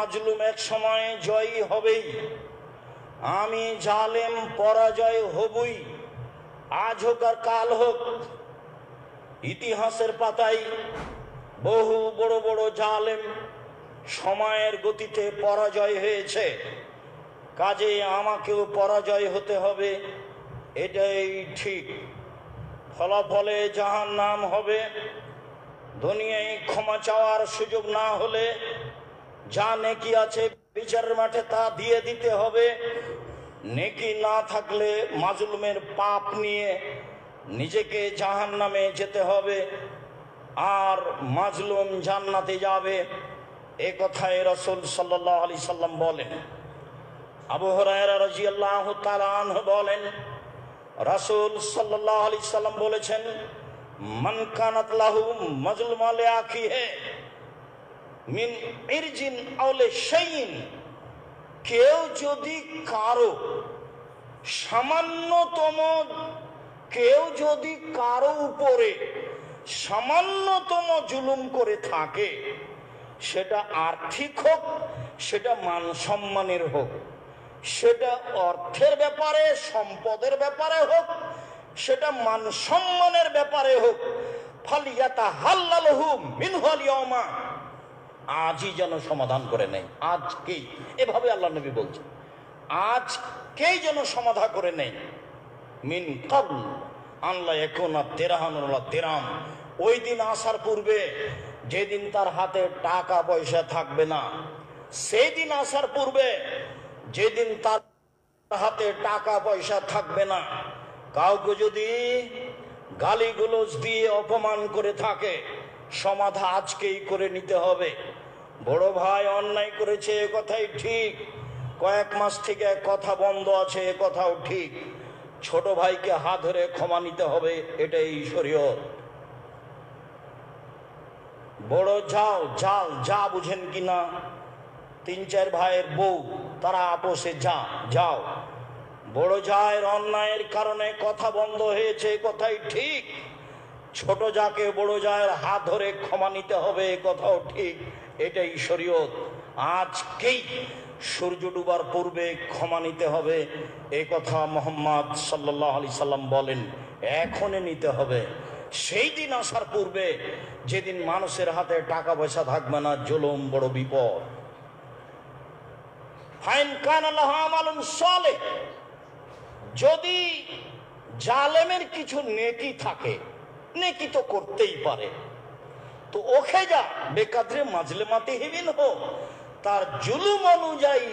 মাজলুম এক সময় জয়ী হবেই, আমি জালেম পরাজয় হবই। আজ হোক আর কাল হোক, ইতিহাসের পাতায় বহু বড় বড় জালেম সময়ের গতিতে পরাজয় হয়েছে। কাজে আমাকেও পরাজয় হতে হবে, এটাই ঠিক। ফলাফলে জাহান্নাম হবে। দুনিয়ায় ক্ষমা চাওয়ার সুযোগ না হলে যা নেকি আছে বিচারের মাঠে তা দিয়ে দিতে হবে। নেকি না থাকলে মাজলুমের পাপ নিয়ে নিজেকে জাহান্নামে যেতে হবে, আর মাজলুম জান্নাতে যাবে। এ কথায় রাসূল সাল্লাল্লাহু আলাইহি সাল্লাম বলেন। আবু হুরায়রা রাদিয়াল্লাহু তাআলা আনহু বলেন, রাসূল সাল্লাল্লাহু আলাইহি সাল্লাম বলেছেন, মান কানাত লাহু মাজলুমা লিআখিহি মিন ইরজিন আও লিশাইইন, কেউ যদি কারো উপরে সামান্যতম জুলুম করে থাকে, সেটা আর্থিক হোক, সেটা মান সম্মানের হোক, সেটা অর্থের ব্যাপারে সম্পদের ব্যাপারে হোক, সেটা মান সম্মানের ব্যাপারে হোক, ফালিয়াতাহাল্লালহু মিনহুল ইয়াওমা, আজই যেন সমাধান করে নেয়। আজকেই, এভাবে আল্লাহ নবী বলছেন, আজকেই যেন সমাধান করে নেয়। মিন ক্বাবল আন লা ইয়াকুনা দিরহামুন ওয়ালা দিরহাম, ওই দিন আসার পূর্বে, যেদিন তার হাতে টাকা পয়সা থাকবে না, সেই দিন আসার পূর্বে, যেদিন তার হাতে টাকা পয়সা থাকবে না, কাউকে যদি গালিগুলোজ দিয়ে অপমান করে থাকে, সমাধা আজকেই করে নিতে হবে। বড় ভাই অন্যায় করেছে, এ কথাই ঠিক, কয়েক মাস থেকে কথা বন্ধ আছে, এ কথাও ঠিক। ছোট ভাইকে হাত ধরে ক্ষমা নিতে হবে, এটাই শরীয়ত। বড় যা বুঝেন কিনা, 3-4 ভাইয়ের বউ, তারা আপোষে যাও। বড় জায়ের অন্যায়ের কারণে কথা বন্ধ হয়েছে, কথাই ঠিক। ছোট যাকে বড় জায়ের হাত ধরে ক্ষমা নিতে হবে, কথাও ঠিক, এটাই শরীয়ত। আজকেই সূর্য ডুবার পূর্বে ক্ষমা নিতে হবে, এই কথা মুহাম্মদ সাল্লাল্লাহু আলাইহি সাল্লাম বলেন। এখনই নিতে হবে, সেই দিন আসার পূর্বে, যেদিন মানুষের হাতে টাকা পয়সা থাকবে না। জুলুম বড় বিপদ। ফাইন কানা লাহু আমালুন সালেহ, যদি জালেমের কিছু নেকি থাকে, নেকি তো করতেই পারে, তো ওখে যা বেকাদরে মাজলেমাতি হিবিন হো, তার জুলুম অনুযায়ী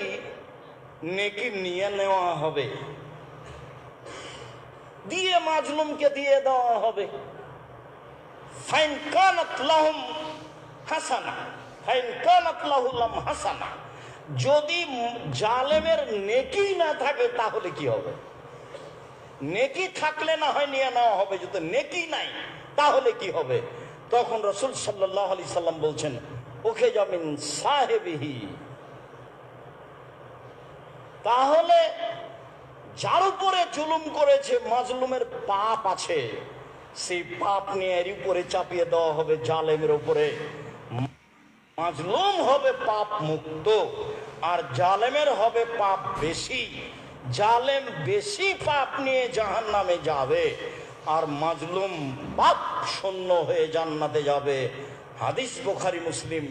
নেকি নিয়ে নেওয়া হবে, দিয়ে মাজলুমকে দিয়ে দেওয়া হবে। ফাইন কানাত লাহুম হাসানা, ফাইন কানাত লাহুম হাসানা, যদি জালেমের নেকি না থাকে তাহলে কি হবে? নেকি থাকলে না হয় নিয়ে নেওয়া হবে, যদি নেকি নাই তাহলে কি হবে? তখন রাসূল সাল্লাল্লাহু আলাইহি সাল্লাম বলছেন, ওকে জামিন সাহেবিহি, তাহলে যার উপরে জুলুম করেছে, মাজলুমের পাপ আছে, সেই পাপ নিয়ে এর উপরে চাপিয়ে দেওয়া হবে জালেমের উপরে। মাজলুম হবে পাপ মুক্ত, আর জালেমের হবে পাপ বেশি। জালেম বেশি পাপ নিয়ে জাহান্নামে যাবে, আর মাজলুম পাপ শূন্য হয়ে জান্নাতে যাবে। হাদিস বুখারী মুসলিম,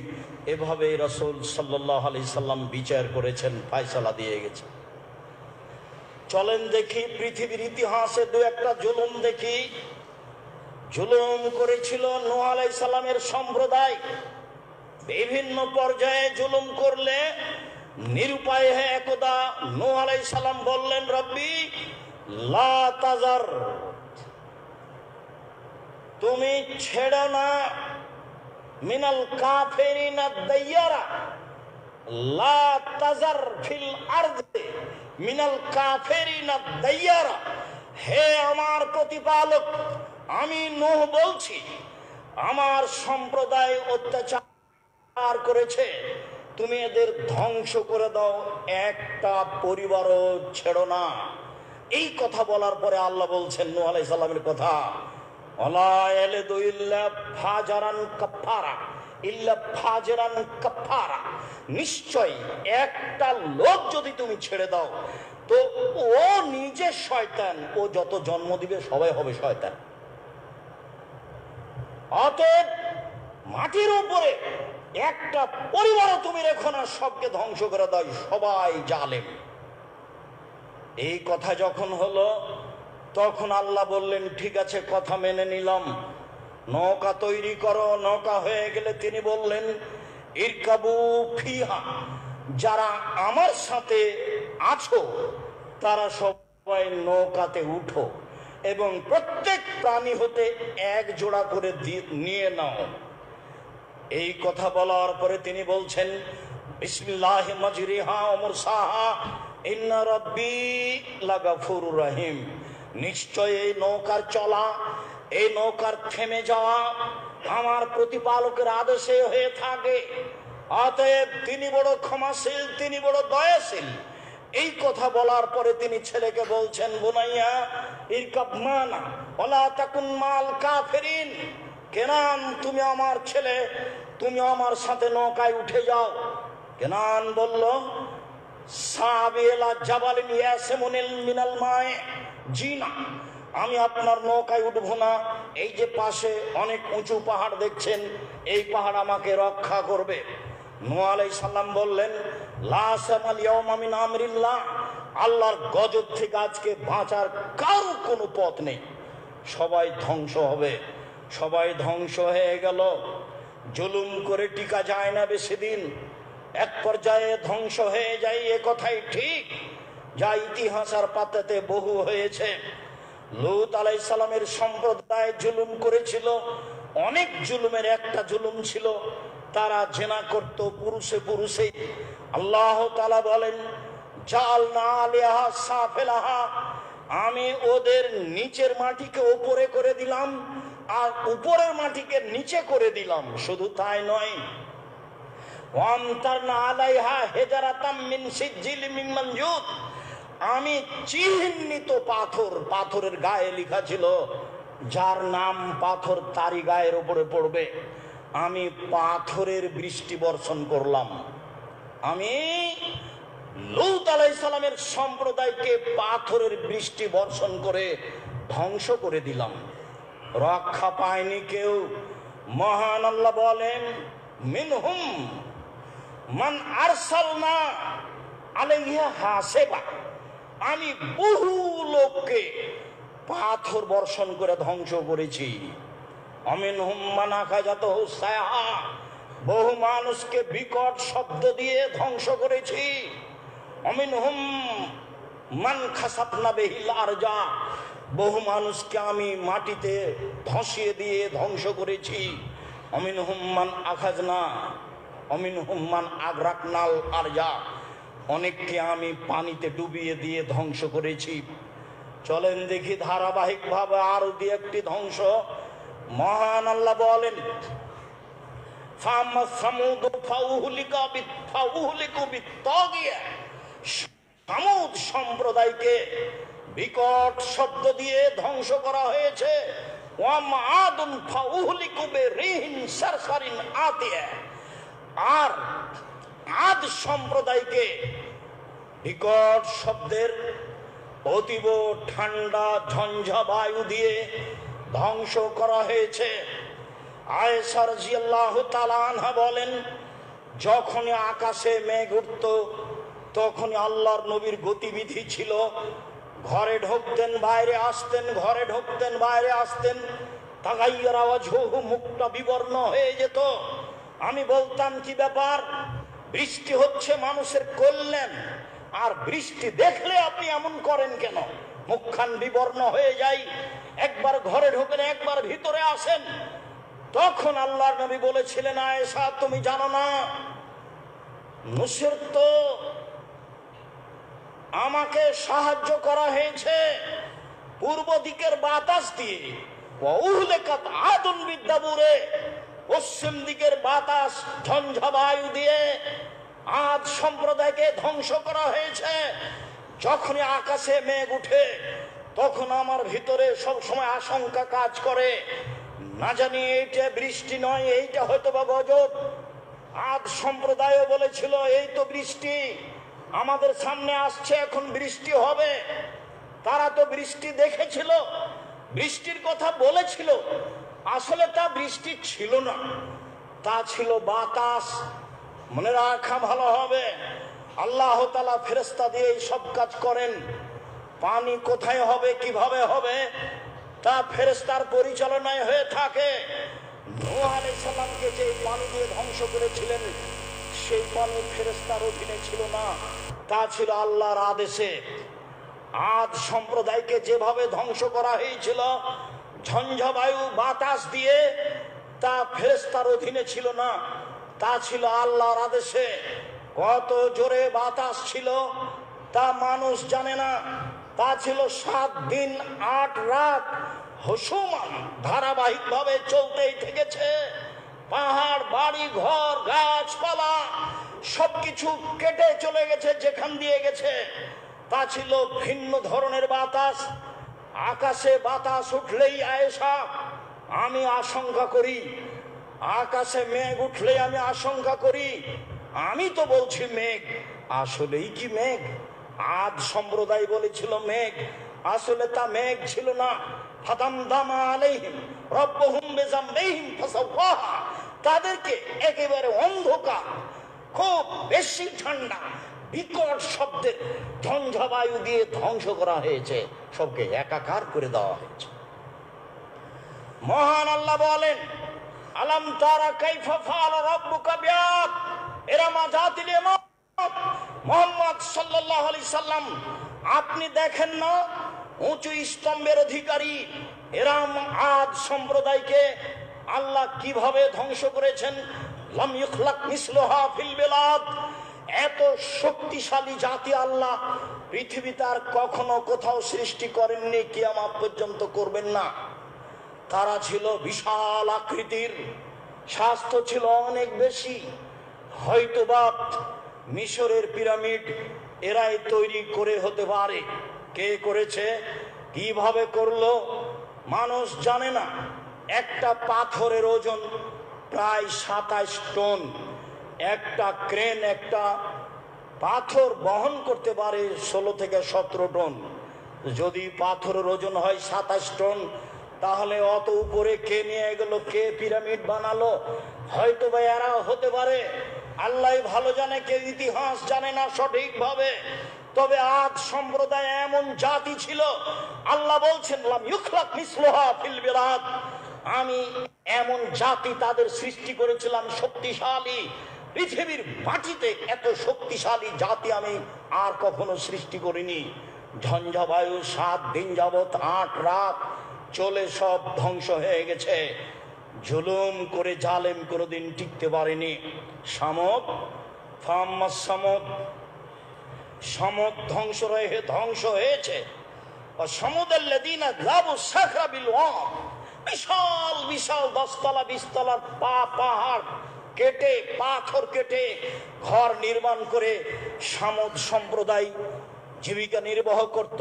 এভাবে রাসূল সাল্লাল্লাহু আলাইহি সাল্লাম বিচার করেছেন, ফয়সালা দিয়ে গেছেন। চলেন দেখি পৃথিবীর ইতিহাসে দু একটা জুলুম দেখি। জুলুম করেছিল নূহ আলাইহিস সালামের সম্প্রদায়। বিভিন্ন পর্যায়ে জুলুম করলে নিরুপায় হয়ে একদা নূহ আলাইহিস সালাম বললেন, রব্বি লা তাজার, তুমি ছেড়ো না, মিনাল কাফিরিনা দাইয়ারা, লা তাজার ফিল আরদে মিনাল কাফিরিনা দাইয়ারা। হে আমার প্রতিপালক, আমি নূহ বলছি, আমার সম্প্রদায় অত্যাচার করেছে, তুমি এদের ধ্বংস করে দাও, একটা পরিবারও ছেড়ো না। এই কথা বলার পরে আল্লাহ বলছেন নূহ আলাইহিস সালামের কথা, ওয়ালা ইয়ালিদু ইল্লা ফাজারান কাফারা, ইল্লা ফাজরান কাফারা, নিশ্চয় একটা লোক যদি তুমি ছেড়ে দাও তো ও নিজে শয়তান, ও যত জন্ম দিবে সবাই হবে শয়তান। অতএব মাটির উপরে একটা পরিবারও তুমি রেখো না, সবকে ধ্বংস করে দাও, সবাই জালেম। এই কথা যখন হলো তখন আল্লাহ বললেন, ঠিক আছে, কথা মেনে নিলাম, নৌকা তৈরি করো। নৌকা হয়ে গেলে তিনি বললেন, ইরকাবু ফিহা, যারা আমার সাথে আছো তারা সবাই নৌকাতে উঠো এবং প্রত্যেক প্রাণী হতে এক জোড়া করে নিয়ে নাও। এই কথা বলার পরে তিনি বলছেন, বিসমিল্লাহি মাজরিহা ওয়া মুরসাহা ইন্না রাব্বি লাগাফুরুর রহিম। নিশ্চয় এই নৌকার চলা, এই নৌকার থেমে যাওয়া আমার প্রতিপালকের আদেশে হয়ে থাকে। অতএব তিনি বড় ক্ষমাশীল, তিনি বড় দয়াশীল। এই কথা বলার পরে তিনি ছেলেকে বলছেন, বুনাইয়া ইরকাব মানা ওয়ালা তাকুন মাল কাফিরিন। কেনান, তুমি আমার ছেলে, তুমি আমার সাথে নৌকায় উঠে যাও। কেনান বলল, সাবিলা জাবালিন ইয়াসমুনিল মিনাল মায়ে, জি না, আমি আপনার নৌকায় উঠবো না। এই যে পাশে অনেক উঁচু পাহাড় দেখছেন, এই পাহাড় আমাকে রক্ষা করবে। নূহ আলাইহিস সালাম বললেন, লা সামাল ইয়াউমা মিন আমরিল্লাহ, আল্লাহর গজব থেকে আজকে বাঁচার কারো কোনো পথ নেই, সবাই ধ্বংস হবে। সবাই ধ্বংস হয়ে গেল। জুলুম করে টিকা যায় না বেশি দিন, এক পর্যায়ে ধ্বংস হয়ে যায়, এ কথাই ঠিক, যা ইতিহাস আর পাতাতে বহু হয়েছে। লূত আলাইহিস সালামের সম্প্রদায় জুলুম করেছিল। অনেক জুলুমের একটা জুলুম ছিল, তারা জেনা করত পুরুষে পুরুষে। আল্লাহ তাআলা বলেন, জাআলনা আলিহা সাফিলাহা, আমি ওদের নিচের মাটিকে উপরে করে দিলাম আর উপরের মাটিকে নিচে করে দিলাম। শুধু তাই নয়, ওয়ামতারনা আলাইহা হিজারাতাম মিন সিজিল মিন মানজুদ, আমি চিহ্নিত পাথর, পাথরের গায়ে লেখা ছিল যার নাম পাথর তারই গায়ের উপরে পড়বে, আমি পাথরের বৃষ্টি বর্ষণ করলাম। আমি লূত আলাইহিস সালামের সম্প্রদায়কে পাথরের বৃষ্টি বর্ষণ করে ধ্বংস করে দিলাম। রক্ষা পায়নি কেউ। মহান আল্লাহ বলেন, মিনহুম মান আরসালনা আলাইহা হাসিবা, আমি বহু লোককে পাথর বর্ষণ করে ধ্বংস করেছি। অমিনহুম মান আখাযাতহু সায়হা, বহু মানুষকে বিকট শব্দ দিয়ে ধ্বংস করেছি। অমিনহুম মান খাসাফনা বিহিল আরজা, বহু মানুষকে আমি মাটিতে ধসিয়ে দিয়ে ধ্বংস করেছি। অমিনহুম মান আখাজনা অমিনহুম মান আগরাকনাল আরজা, অনেককে আমি পানিতে ডুবিয়ে দিয়ে ধ্বংস করেছি। চলেন দেখি ধারাবাহিকভাবে আরো দিয়ে একটি ধ্বংস। মহান আল্লাহ বলেন, সামুদ সম্প্রদায়কে বিকট শব্দ দিয়ে ধ্বংস করা হয়েছে। আর আদ সম্প্রদায়কে বিকট শব্দের অতীব ঠান্ডা ঝঞ্ঝা বায়ু দিয়ে ধ্বংস করা হয়েছে। আয়েশা রাদিয়াল্লাহু তাআলা আনহা বলেন, যখনই আকাশে মেঘ উঠত তখনই আল্লাহর নবীর গতিবিধি ছিল, ঘরে ঢুকতেন বাইরে আসতেন, ঘরে ঢুকতেন বাইরে আসতেন। তাগাইয়ারা ওয়াজহুহু, মুখটা বিবর্ণ হয়ে যেত। আমি বলতাম, কি ব্যাপার, বৃষ্টি হচ্ছে মানুষের কল্যাণ, আর বৃষ্টি দেখলে আপনি এমন করেন কেন? মুখখান বিবর্ণ হয়ে যায়। একবার ঘরে ঢোকেন, একবার ভিতরে আসেন। তখন আল্লাহর নবী বলেছিলেন, আয়েশা তুমি জানো না, নুসের তো আমাকে সাহায্য করা হয়েছে পূর্ব দিকের বাতাস দিয়ে, ওয়াউহলিকাত আদুন বিদ্দাবুরে, পশ্চিম দিকের বাতাস ঝঞ্ঝা বায়ু দিয়ে আদ সম্প্রদায়কে ধ্বংস করা হয়েছে। যখনই আকাশে মেঘ উঠে তখন আমার ভিতরে সব সময় আশঙ্কা কাজ করে, না জানি এইটা বৃষ্টি নয়, এইটা হয়তো বা গজব। আদ সম্প্রদায়ও বলেছিল এই তো বৃষ্টি আমাদের সামনে আসছে, এখন বৃষ্টি হবে। তারা তো বৃষ্টি দেখেছিল, বৃষ্টির কথা বলেছিল, আসলে তা বৃষ্টি ছিল না, তা ছিল বাতাস। মনে রাখা ভালো হবে, আল্লাহ তাআলা ফেরেশতা দিয়ে সব কাজ করেন। পানি কোথায় হবে, কিভাবে হবে, তা ফেরেশতার পরিচালনায় হয়ে থাকে। নূহ আলাইহিস সালামকে যে পানি দিয়ে ধ্বংস করেছিলেন, সেই পানি ফেরেশতার অধীনে ছিল না, তা ছিল আল্লাহর আদেশে। আদ সম্প্রদায়কে যেভাবে ধ্বংস করা হয়েছিল ঝঞ্ঝাবায়ু বাতাস দিয়ে, তা ফেরেশতার অধীনে ছিল না, তা ছিল আল্লাহর আদেশে। কত জোরে বাতাস ছিল তা মানুষ জানে না, তা ছিল 7 দিন 8 রাত হসুমান ধারাবাহিকভাবে চলতেই থেকেছে। পাহাড়, বাড়ি ঘর, গাছপালা সবকিছু কেটে চলে গেছে যেখান দিয়ে গেছে। তা ছিল ভিন্ন ধরনের বাতাস। আকাশে বাতাস উঠলেই আয়েশা আমি আশঙ্কা করি, আকাশে মেঘ উঠলেই আমি আশঙ্কা করি, আমি তো বলছি মেঘ, আসলেই কি মেঘ? আদ সম্প্রদায় বলেছিল মেঘ, আসলে তা মেঘ ছিল না। ফাদামদামা আলাইহিম রব্বুহুম বিযামবিহিম ফাসাওয়াহা, তাদেরকে একেবারে অন্ধকার, খুব বেশি ঠান্ডা, বিকট শব্দের ঝঞ্ঝাবায়ু দিয়ে ধ্বংস করা হয়েছে, সবকে একাকার করে দেওয়া হয়েছে। মহান আল্লাহ বলেন, আলাম তারা কাইফা ফাআলা রাব্বুকা বিআদ ইরামা যাতিল ইমাদ। মুহাম্মদ সাল্লাল্লাহু আলাইহি সাল্লাম, আপনি দেখেন না উঁচু স্তম্ভের অধিকারী এরাম আদ সম্প্রদায়কে আল্লাহ কিভাবে ধ্বংস করেছেন? লাম ইখলাক মিসলুহা ফিল বিলাদ, এত শক্তিশালী জাতি আল্লাহ পৃথিবীতে আর কখনো কোথাও সৃষ্টি করেননি, কিয়ামত পর্যন্ত করবেন না। তারা ছিল বিশাল আকৃতির, স্বাস্থ্য ছিল অনেক বেশি। হয়তোবা মিশরের পিরামিড এরাই তৈরি করে হতে পারে। কে করেছে, কিভাবে করলো মানুষ জানে না। একটা পাথরের ওজন প্রায় 27 টন। একটা ক্রেন একটা পাথর বহন করতে পারে 16 থেকে 17 টন। যদি পাথরের ওজন হয় 27 টন, তাহলে অত উপরে কে নিয়ে গেল, কে পিরামিড বানালো? হয়তো বা এরা হতে পারে, আল্লাহ ভালো জানে, কে ইতিহাস জানে না সঠিকভাবে। তবে আদ সম্প্রদায় এমন জাতি ছিল, আল্লাহ বলছেন লাম ইখলাক মিসলুহা ফিল বিলাদ, আমি এমন জাতি তাদের সৃষ্টি করেছিলাম শক্তিশালী। পৃথিবীর মাটিতে এত শক্তিশালী জাতি আমি আর কখনো সৃষ্টি করিনি। ঝঞ্ঝাবায়ু 7 দিন যাবত 8 রাত চলে সব ধ্বংস হয়ে গেছে। জুলুম করে জালেম কোনোদিন টিকতে পারেনি। সামদ ফাম্মাস সামদ, সমদ ধ্বংস হয়েছে। সমুদাল্লাযীনা যাবু সাখরা বিল ওয়াদ, বিশাল বিশাল 10 তলা 20 তলার পাহাড় কেটে, পাথর কেটে ঘর নির্মাণ করে সামদ সম্প্রদায় জীবিকা নির্বাহ করত।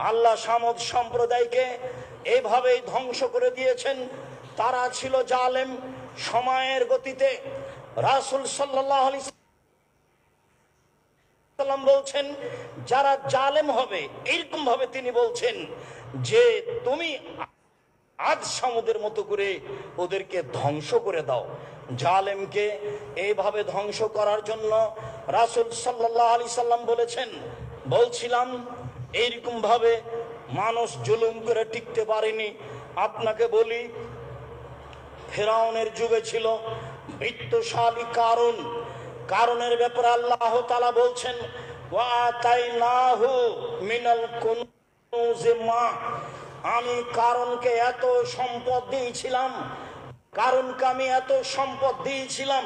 আল্লাহ সামদ সম্প্রদায়কে এইভাবেই ধ্বংস করে দিয়েছেন। তারা ছিল জালেম। সময়ের গতিতে রাসূল সাল্লাল্লাহু আলাইহি সাল্লাম বলছেন, যারা জালেম হবে, এইরকম ভাবে তিনি বলছেন যে তুমি আদ সমুদ্রের মতো করে ওদেরকে ধ্বংস করে দাও। জালেমকে এইভাবে ধ্বংস করার জন্য রাসূল সাল্লাল্লাহু আলাইহি সাল্লাম বলেছেন, বলছিলাম এইরকম ভাবে মানুষ জুলুম করে টিকতে পারেনি। আপনাকে বলি, ফেরাউনের যুগে ছিল বৃত্তশালী কারণ। কারণের ব্যাপারে আল্লাহ তাআলা বলছেন, ওয়া আতাইনাহু মিনাল কুনূজি মা, আমি কারণকে এত সম্পদ দিয়েছিলাম, কারণকে আমি এত সম্পদ দিয়েছিলাম,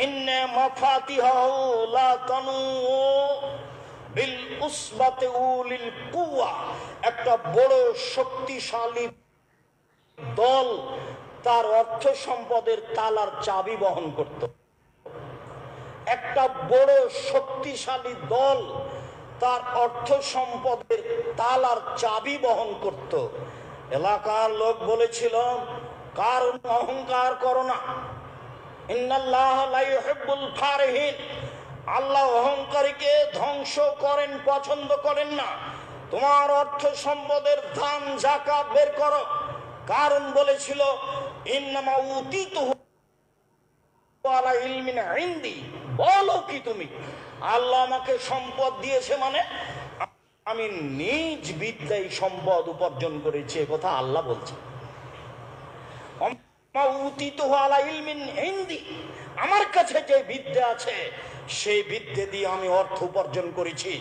ইন্না মাফাতিহাহু লা তানু বিল উসবাতি উলিল কুওয়া, একটা বড় শক্তিশালী দল তার অর্থ সম্পদের তালার চাবি বহন করত। একটা বড় শক্তিশালী দল তার অর্থ সম্পদের তালার চাবি বহন করত। এলাকার লোক বলেছিল, কারণ অহংকার করো না, ইন্নাল্লাহ লা ইউহিব্বুল ফারিহিন, আল্লাহ অহংকারীকে ধ্বংস করেন, পছন্দ করেন না। তোমার অর্থ সম্পদের দান যাকাত বের করো। কারণ বলেছিল ইন্নামা উতিতুহু আলা ইলমিন ইনদি, বলো কি তুমি আল্লাহ আমাকে সম্পদ দিয়েছে মানে আমি নিজ বিদ্যায় সম্পদ উপার্জন করেছি, এ কথা আল্লাহ বলছে। আমার কাছে যে বিদ্যা আছে সেই বিদ্যা দিয়ে আমি অর্থ উপার্জন করেছি,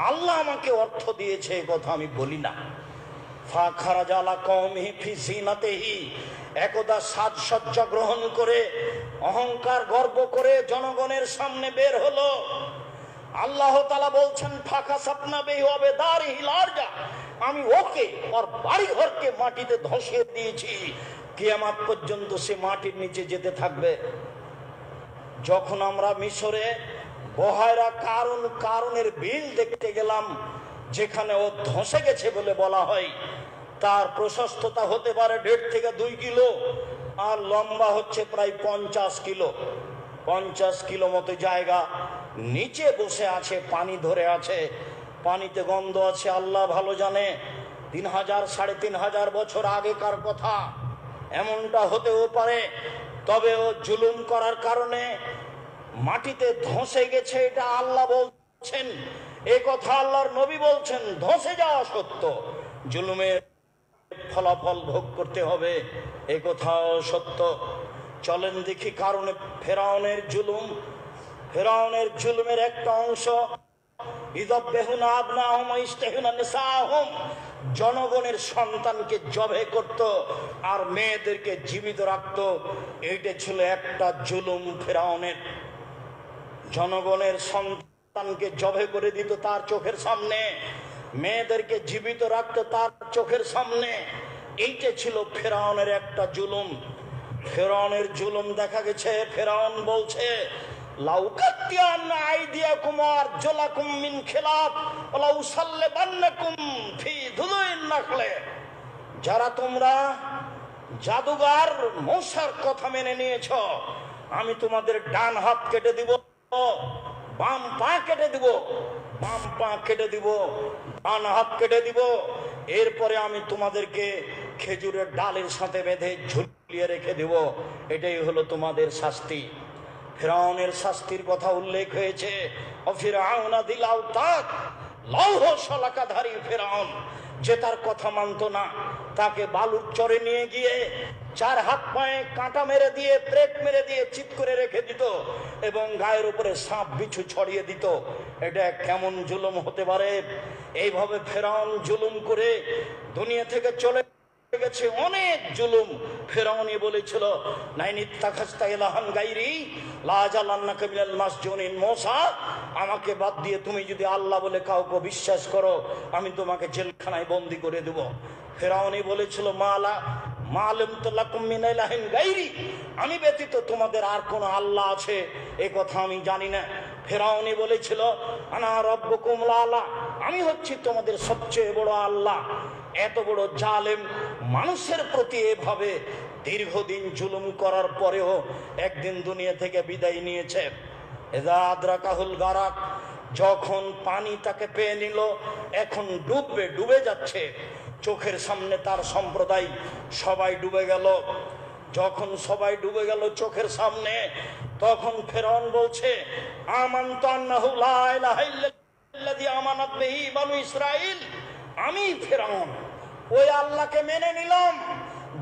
আল্লাহ আমাকে অর্থ দিয়েছে, এ কথা আমি বলি না। একদা সাজসজ্জা গ্রহণ করে অহংকার গর্ব করে জনগণের সামনে বের হলো। আল্লাহ তাআলা বলছেন ফাঁকা সাপনা বে হবে দারি লারজা, আমি ওকে ওর বাড়ি ঘরকে মাটিতে ধসিয়ে দিয়েছি, কিয়ামত পর্যন্ত সে মাটির নিচে যেতে থাকবে। যখন আমরা মিশরে বহায়রা কারণের বিল দেখতে গেলাম, যেখানে ও ধসে গেছে বলে বলা হয়, তার প্রশস্ততা হতে পারে 1.5 থেকে 2 কিলো আর লম্বা হচ্ছে প্রায় 50 কিলো। 50 কিলো মতো জায়গা, নিচে বসে আছে, পানি ধরে আছে, পানিতে গন্ধ আছে, আল্লাহ ভালো জানে। 3000 3500 বছর আগেকার কথা, এমনটা হতেও পারে। তবে ও জুলুম করার কারণে মাটিতে ধসে গেছে, এটা আল্লাহ বলছেন, এ কথা আল্লাহর নবী বলছেন। ধসে যাওয়া সত্য, জুলুমের ফলাফল ভোগ করতে হবে, এ কথাও সত্য। চলেন দেখি কারণে ফেরাউনের জুলুমের একটা অংশ, জনগণের সন্তানকে জবে করত আর মেয়েদেরকে জীবিত রাখত, এইটা ছিল একটা জুলুম ফেরাউনের। জনগণের সন্তানকে জবে করে দিত তার চোখের সামনে, মেয়েদেরকে জীবিত রাখত তার চোখের সামনে, এইটা ছিল ফেরাউনের একটা জুলুম। ফেরাউনের জুলুম দেখা গেছে, ফেরাউন বলছে লাউকাত্তিয়ান্না আইদিয়াকুম আরজুলাকুম মিন খিলাফ ওয়া লাউসাল্লিবান্নাকুম ফি দুলুইন নাখলে, যারা তোমরা জাদুগার মূসার কথা মেনে নিয়েছ, আমি তোমাদের ডান হাত কেটে দিব, বাম পা কেটে দিব, বাম পা কেটে দিব, ডান হাত কেটে দিব, এরপরে আমি তোমাদেরকে খেজুরের ডালের সাথে বেঁধে ঝুলিয়ে রেখে দেব, এটাই হলো তোমাদের শাস্তি। ফেরাউনের শাস্তির কথা উল্লেখ হয়েছে, ফিরআউনা দিল আওতাদ, লৌহ শলাকাধারী ফেরাউন, যে তার কথা মানত না, তাকে বালুর চরে নিয়ে গিয়ে 4 হাত পায়ে কাঁটা মেরে দিয়ে, প্রেক মেরে দিয়ে চিৎ করে রেখে দিত এবং গায়ের উপরে সাপ বিছু ছড়িয়ে দিত। এটা কেমন জুলুম হতে পারে? এইভাবে ফেরাউন জুলুম করে দুনিয়া থেকে চলে গেছে। অনেক জুলুম ফেরাউনই বলেছিল নাইনিত্তাখাস্তা ইলাহান গায়রি লাজালান্নাকা মিনাল মাসজুনিন, মূসা আমাকে বাদ দিয়ে তুমি যদি আল্লাহ বলে কাউকে বিশ্বাস করো, আমি তোমাকে জেলখানায় বন্দী করে দেব। ফেরাউনই বলেছিল মালাম লাকুম মিন ইলাহিন গায়রি, আমি ব্যতীত তোমাদের আর কোন আল্লাহ আছে এ কথা আমি জানি না। ফেরাউনই বলেছিল আনা রাব্বুকুম আলা, আমি হচ্ছি তোমাদের সবচেয়ে বড় আল্লাহ। এত বড় জালেম মানুষের প্রতি এভাবে দীর্ঘদিন জুলুম করার পরেও একদিন দুনিয়া থেকে বিদায় নিয়েছে। এযা আদরাকাহুল গারাক, যখন পানি তাকে পেয়ে নিল, এখন ডুবে যাচ্ছে, চোখের সামনে তার সম্প্রদায় সবাই ডুবে গেল। যখন সবাই ডুবে গেল চোখের সামনে, তখন ফেরাউন বলছে আমানতু আন্নাহু লা ইলাহা ইল্লাল্লাযী আমানাত বিহি বানু ইসরাঈল, আমি ফেরাউন ওই আল্লাহকে মেনে নিলাম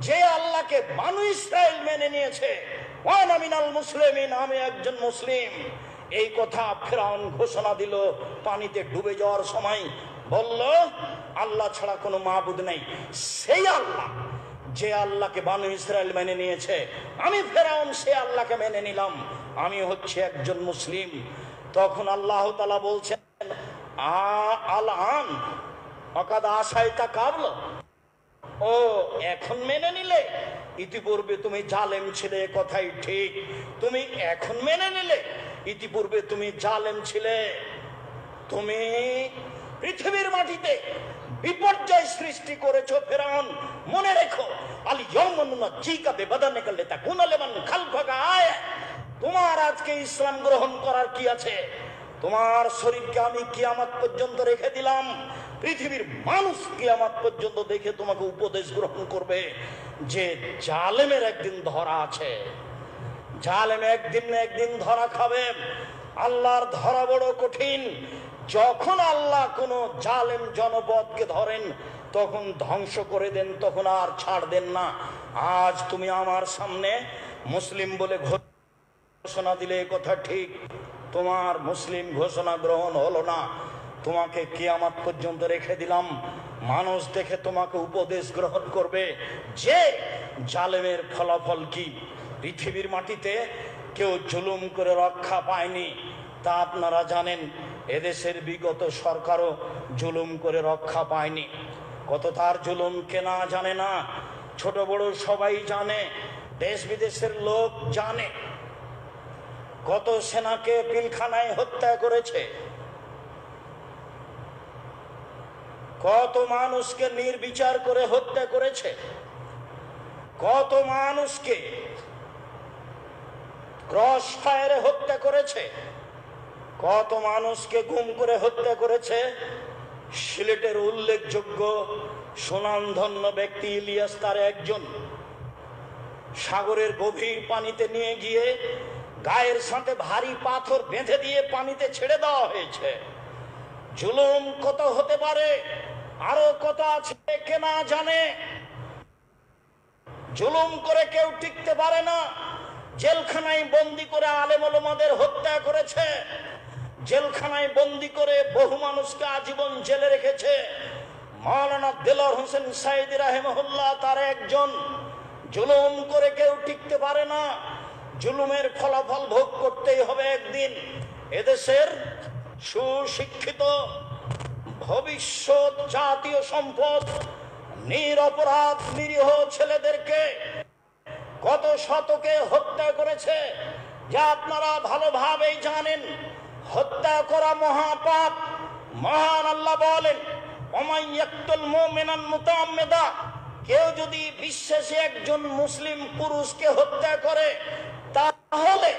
যে আল্লাহকে বানু ইসরাইল মেনে নিয়েছে, ওয়ানা মিনাল মুসলিমিন, আমি একজন মুসলিম। এই কথা ফেরাউন ঘোষণা দিল পানিতে ডুবে যাওয়ার সময়। বলল আল্লাহ ছাড়া কোনো মাবুদ নেই, সেই আল্লাহ যে আল্লাহকে বানু ইসরাইল মেনে নিয়েছে, আমি ফেরাউন সে আল্লাহকে মেনে নিলাম, আমি হচ্ছে একজন মুসলিম। তখন আল্লাহ তাআলা বলছেন আলান অকাদ আশাইতা কাবল, ও এখন মেনে নিলে? ইতিপূর্বে তুমি জালেম ছিলে, কথাই ঠিক, তুমি এখন মেনে নিলে, ইতিপূর্বে তুমি জালেম ছিলে। তুমি পৃথিবীর মাটিতে বিপর্যয় সৃষ্টি করেছো ফেরাউন। মনে রেখো আল ইয়াউমা নুনাজ্জিকা বিবাদানিকা লিতাকুনা লিমান খালফাকা আয়া, তোমার আজকে ইসলাম গ্রহণ করার কি আছে? তোমার শরীরকে আমি কিয়ামত পর্যন্ত রেখে দিলাম, পৃথিবীর মানুষ কিয়ামত পর্যন্ত দেখে তোমাকে উপদেশ গ্রহণ করবে যে জালেমের একদিন ধরা আছে, জালেম একদিন না একদিন ধরা খাবে। আল্লাহর ধরা বড় কঠিন। যখন আল্লাহ কোনো জালেম জনপদকে ধরেন তখন ধ্বংস করে দেন, তখন আর ছাড় দেন না। আজ তুমি আমার সামনে মুসলিম বলে ঘোষণা দিলে কথা ঠিক, তোমার মুসলিম ঘোষণা গ্রহণ হলো না, তোমাকে কিয়ামত পর্যন্ত রেখে দিলাম। মানুষ দেখে তোমাকে উপদেশ গ্রহণ করবে যে জালেমের ফলাফল কি। পৃথিবীর মাটিতে কেউ জুলুম করে রক্ষা পায়নি, তা আপনারা জানেন। এদেশের বিগত সরকারও জুলুম করে রক্ষা পায়নি। কত তার জুলুম কেনা জানে না, ছোট বড় সবাই জানে, দেশ বিদেশের লোক জানে। কত সেনাকে পিলখানায় হত্যা করেছে, কত মানুষকে নির্বিচার করে হত্যা করেছে, কত মানুষকে ক্রস ফায়ারে হত্যা করেছে, কত মানুষকে গুম করে হত্যা করেছে। সিলেটের উল্লেখযোগ্য সুনামধন্য ব্যক্তি ইলিয়াস তার একজন। সাগরের গভীর পানিতে নিয়ে গিয়ে গায়ের সাথে ভারী পাথর বেঁধে দিয়ে পানিতে ছেড়ে দেওয়া হয়েছে। জুলুম কত হতে পারে, আরো কত আছে কে না জানে। জুলুম করে কেউ টিকতে পারে না। জেলখানায় বন্দি করে আলেম ওলামাদের হত্যা করেছে, জেলখানায় বন্দি করে বহু মানুষকে আজীবন জেলে রেখেছে। মাওলানা দেলোয়ার হোসেন সাইদি রাহিমাহুল্লাহ তার একজন। জুলুম করে কেউ টিকতে পারে না, জুলুমের ফলাফল ভোগ করতেই হবে একদিন। এদেশের সুশিক্ষিত ভবিষ্যৎ জাতীয় সম্পদ নিরপরাধ নিরীহ ছেলেদেরকে কত শতকে হত্যা করেছে, যা আপনারা ভালোভাবেই জানেন। হত্যা করা মহাপাপ। মহান আল্লাহ বলেন, ওমাইয়াকতুল মুমিনান মুতাআম্মিদা, কেউ যদি বিশ্বাসী একজন মুসলিম পুরুষকে হত্যা করে তাহলে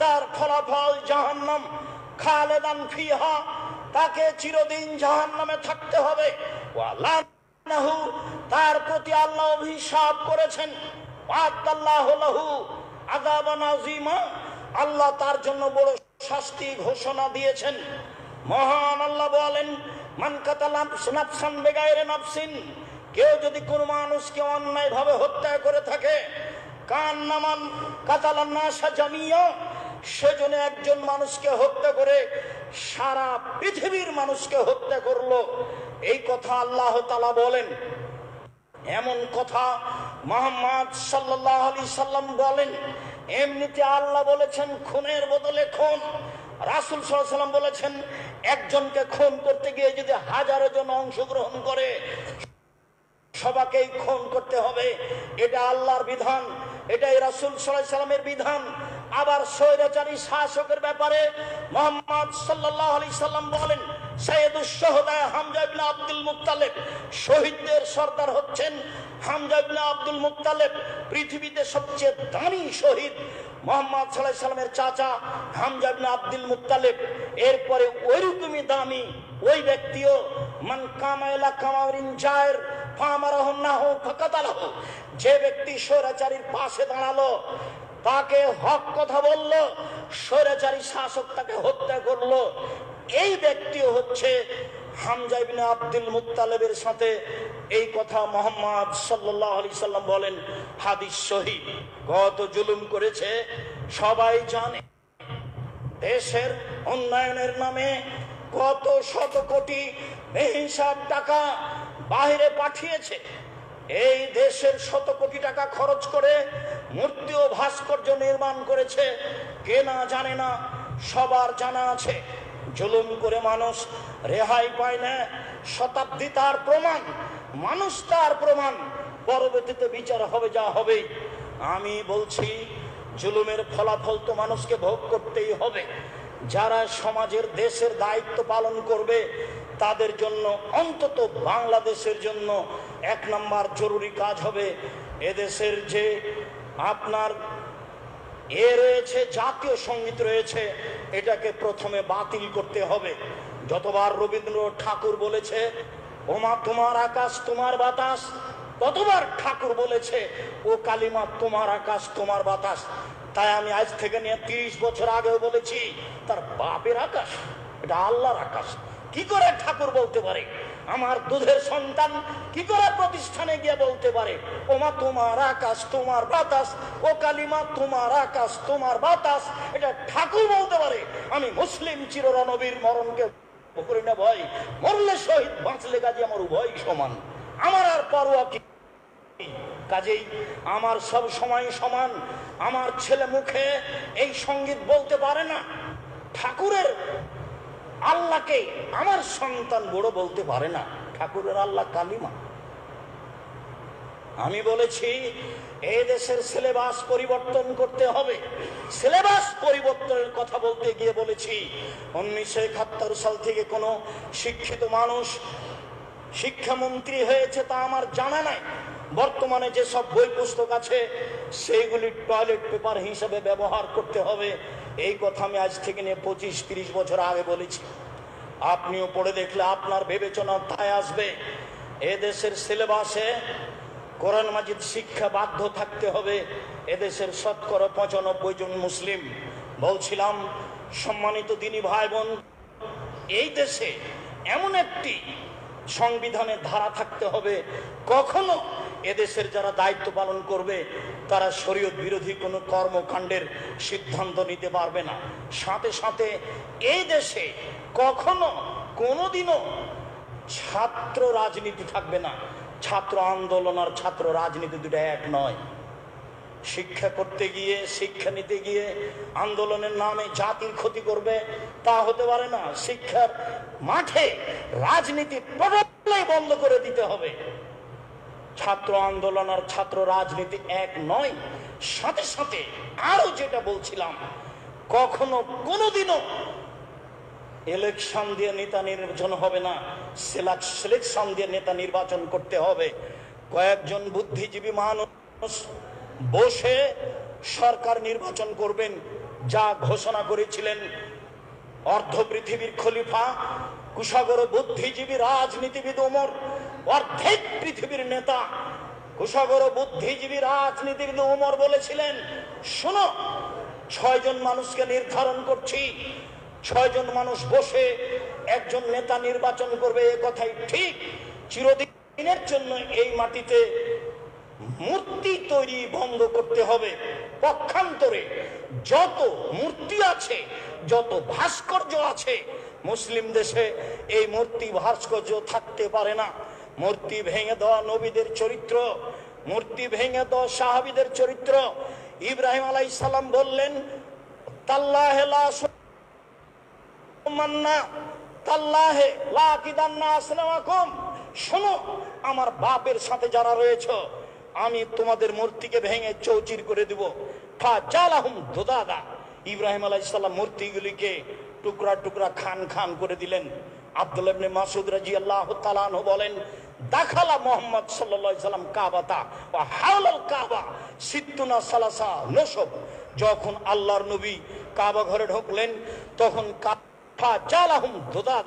তার ফলাফল জাহান্নাম, খালেদান ফিহা, তাকে চিরদিন জাহান্নামে থাকতে হবে। ওয়া লানাহু, তার প্রতি আল্লাহ অভিশাপ করেছেন। ওয়াদাল্লাহু লাহু আযাবান আযীমা, আল্লাহ তার জন্য বড় শাস্তি ঘোষণা দিয়েছেন। মহান আল্লাহ বলেন, মান কাতালা নাফসান বিগাইরি নাফসিন, কেউ যদি কোন মানুষকে অন্যায়ভাবে হত্যা করে থাকে, কান্নামান কাতালান নাসা জামিয়া, সেজন্য একজন মানুষকে হত্যা করে সারা পৃথিবীর মানুষকে হত্যা করলো। এই কথা আল্লাহ তাআলা বলেন। এমন কথা মুহাম্মদ সাল্লাল্লাহু আলাইহি সাল্লাম বলেন। এমনিতে আল্লাহ বলেছেন খুনের বদলে খুন, রাসূল সাল্লাল্লাহু আলাইহি সাল্লাম বলেছেন একজনকে খুন করতে গিয়ে যদি হাজারো জন অংশগ্রহণ করে সবাইকেই খুন করতে হবে। এটা আল্লাহর বিধান, এটাই রাসূল সাল্লাল্লাহু আলাইহি সাল্লামের বিধান। আবার স্বৈরাচারী শাসকের ব্যাপারে মুহাম্মদ সাল্লাল্লাহু আলাইহি সাল্লাম বলেন, সাইয়্যিদুশ শুহাদা হামজা ইবনে আব্দুল মুত্তালিব, শহীদদের সর্দার হচ্ছেন হামজা ইবনে আব্দুল মুত্তালিব। পৃথিবীতে সবচেয়ে দামি শহীদ মুহাম্মদ সাল্লাল্লাহু আলাইহি সাল্লামের চাচা হামজা ইবনে আব্দুল মুত্তালিব। এরপরে ওইরকমই দামি ওই ব্যক্তিও মান কামাইলা কামারিন জায়ের ফামারাহুন্নাহু ফাকাতালাহু, যে ব্যক্তি স্বৈরাচারীর পাশে দাঁড়ালো, তাকে হক কথা বলল, স্বৈরাচারী শাসক তাকে হত্যা করলো, এই ব্যক্তিও হচ্ছে হামজা ইবনে আব্দুল মুত্তালিবের সাথে। এই কথা মুহাম্মদ সাল্লাল্লাহু আলাইহি সাল্লাম বলেন, হাদিস সহিহ। কত জুলুম করেছে সবাই জানে। দেশের উন্নয়নের নামে কত শত কোটি বেহিসাব টাকা বাইরে পাঠিয়েছে। এই দেশের শত কোটি টাকা খরচ করে মূর্তি ও ভাস্কর্য নির্মাণ করেছে, কে না জানে না, সবার জানা আছে। জুলুম করে মানুষ রেহাই পায় না, শতাব্দী তার প্রমাণ, মানুষ তার প্রমাণ। পরবর্তীতে বিচার হবে, যা হবেই। আমি বলছি জুলুমের ফলাফল তো মানুষকে ভোগ করতেই হবে। যারা সমাজের দেশের দায়িত্ব পালন করবে তাদের জন্য, অন্তত বাংলাদেশের জন্য 1 নম্বর জরুরি কাজ হবে এদেশের যে আপনার এ রয়েছে, জাতীয় সঙ্গীত রয়েছে, এটাকে প্রথমে বাতিল করতে হবে। যতবার রবীন্দ্রনাথ ঠাকুর বলেছে ওমা তোমার আকাশ তোমার বাতাস, ততবার ঠাকুর বলেছে ও কালিমা তোমার আকাশ তোমার বাতাস। তাই আমি আজ থেকে নিয়ে 30 বছর আগেও বলেছি তার বাপের আকাশ, এটা আল্লাহর আকাশ। কি করে ঠাকুর বলতে পারে? আমার দুধের সন্তান কি করে প্রতিষ্ঠানে গিয়ে বলতে পারে ওমা তোমার আকাশ তোমার বাতাস, ও কালিমা তোমার আকাশ তোমার বাতাস? এটা ঠাকুর বলতে পারে। আমি মুসলিম চিররণবীর মরণকে করি না ভয়, মরলে শহীদ বাঁচলে গাজী আমার উভয় সমান, আমার আর পরোয়া কি? কাজেই আমার সব সময় সমান। আমার ছেলে মুখে এই সঙ্গীত বলতে পারে না, ঠাকুরের আল্লাহকে আমার সন্তান বড় বলতে পারে না, ঠাকুরের আল্লাহ কালিমা। আমি বলেছি এই দেশের সিলেবাস পরিবর্তন করতে হবে। সিলেবাস পরিবর্তনের কথা বলতে গিয়ে বলেছি 1971 সাল থেকে কোনো শিক্ষিত মানুষ শিক্ষামন্ত্রী হয়েছে তা আমার জানা নাই। বর্তমানে যেসব বই পুস্তক আছে সেইগুলি টয়লেট পেপার হিসেবে ব্যবহার করতে হবে, এই কথা আমি আজ থেকে নিয়ে 25-30 বছর আগে বলেছি। আপনিও পড়ে দেখলে আপনার বিবেচনা তাই আসবে। এদেশের সিলেবাসে কোরআন মাজিদ শিক্ষা বাধ্য থাকতে হবে। এদেশের শতকরা 95 জন মুসলিম। বলছিলাম সম্মানিত দিনী ভাই বোন, এই দেশে এমন একটি সংবিধানের ধারা থাকতে হবে, কখনো এদেশের যারা দায়িত্ব পালন করবে তারা শরীয়ত বিরোধী কোনো কর্মকাণ্ডের সিদ্ধান্ত নিতে পারবে না। সাথে সাথে এই দেশে কখনো কোনোদিনও ছাত্র রাজনীতি থাকবে না। ছাত্র আন্দোলন আর ছাত্র রাজনীতি দুটো এক নয়। শিক্ষা করতে গিয়ে, শিক্ষা নিতে গিয়ে আন্দোলনের নামে জাতির ক্ষতি করবে তা হতে পারে না। শিক্ষার মাঠে রাজনীতি টোটালি বন্ধ করে দিতে হবে। ছাত্র আন্দোলন আর ছাত্র রাজনীতি এক নয়। সাথে সাথে আরো যেটা বলছিলাম, কখনো কোনোদিনও ইলেকশন দিয়ে নেতা নির্বাচন হবে না, সিলেকশন দিয়ে নেতা নির্বাচন করতে হবে। কয়েকজন বুদ্ধিজীবী মানুষ বসে সরকার নির্বাচন করবেন যা ঘোষণা করেছিলেন অর্ধ পৃথিবীর খলিফা কুশাগর বুদ্ধিজীবী রাজনীতিবিদ ওমর, অর্ধেক পৃথিবীর নেতা কুশাগর বুদ্ধিজীবী রাজনীতিবিদ ওমর বলেছিলেন শোনো, 6 জন মানুষকে নির্ধারণ করছি, 6 জন মানুষ বসে একজন নেতা নির্বাচন করবে। এ কথাই ঠিক। চিরদিনের জন্য এই মাটিতে মূর্তি তৈরি বন্ধ করতে হবে। পক্ষান্তরে যত মূর্তি আছে, যত ভাস্কর্য আছে মুসলিম দেশে, এই মূর্তি ভাস্কর্য থাকতে পারে না। মূর্তি ভেঙে দেওয়া নবীদের চরিত্র, মূর্তি ভেঙে দেওয়া সাহাবীদের চরিত্র। ইব্রাহিম আলাইহিস সালাম বললেন তাল্লাহে লা মান্না তাল্লাহে লা কিদান্না আসলামাকুম, শোনো আমার বাপের সাথে যারা রয়েছে আমি তোমাদের মূর্তিকে ভেঙে চৌচির করে দেব। ফাজালাহুম দুদাদা, ইব্রাহিম আলাইহিস সালাম মূর্তিগুলিকে টুকরা টুকরা খান খান করে দিলেন। আব্দুল্লাহ ইবনে মাসউদ রাদিয়াল্লাহু তাআলা আনহু বলেন দাখালা মুহাম্মদ সাল্লাল্লাহু আলাইহি সাল্লাম কাবাতা ওয়া হাওলাল কাবা সিত্তুনা সালাসা নসব, যখন আল্লাহর নবী কাবা ঘরে ঢুকলেন তখন ফাজালাহুম দুদাদা,